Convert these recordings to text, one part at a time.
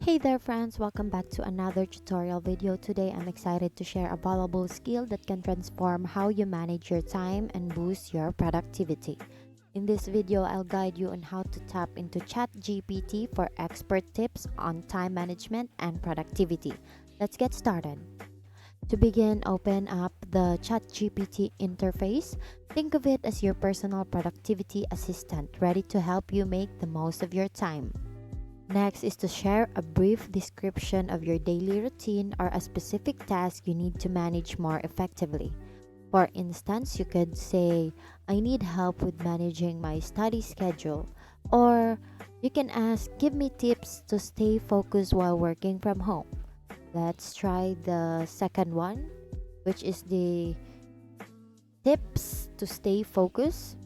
Hey there friends, welcome back to another tutorial video. Today I'm excited to share a valuable skill that can transform how you manage your time and boost your productivity. In this video, I'll guide you on how to tap into ChatGPT for expert tips on time management and productivity. Let's get started. To begin, open up the ChatGPT interface. Think of it as your personal productivity assistant, ready to help you make the most of your time. Next is to share a brief description of your daily routine or a specific task you need to manage more effectively. For instance, you could say, I need help with managing my study schedule. Or you can ask, give me tips to stay focused while working from home. Let's try the second one, which is the tips to stay focused.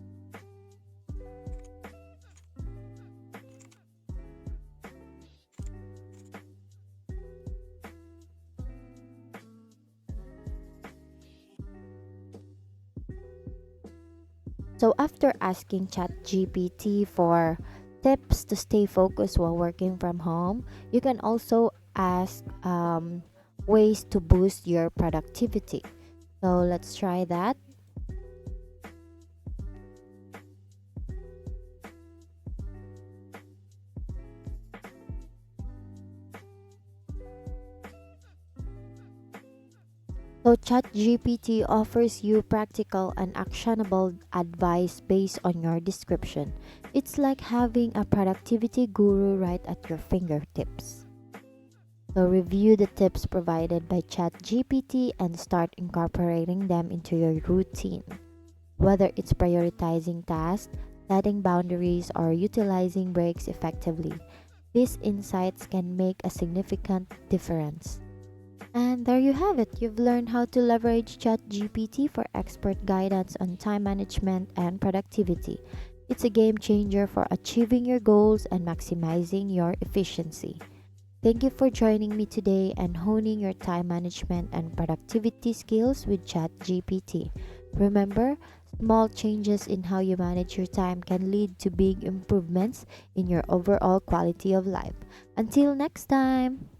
So after asking ChatGPT for tips to stay focused while working from home, you can also ask ways to boost your productivity. So let's try that. So ChatGPT offers you practical and actionable advice based on your description. It's like having a productivity guru right at your fingertips. So review the tips provided by ChatGPT and start incorporating them into your routine. Whether it's prioritizing tasks, setting boundaries, or utilizing breaks effectively, these insights can make a significant difference. And there you have it. You've learned how to leverage ChatGPT for expert guidance on time management and productivity. It's a game changer for achieving your goals and maximizing your efficiency. Thank you for joining me today and honing your time management and productivity skills with ChatGPT. Remember, small changes in how you manage your time can lead to big improvements in your overall quality of life. Until next time!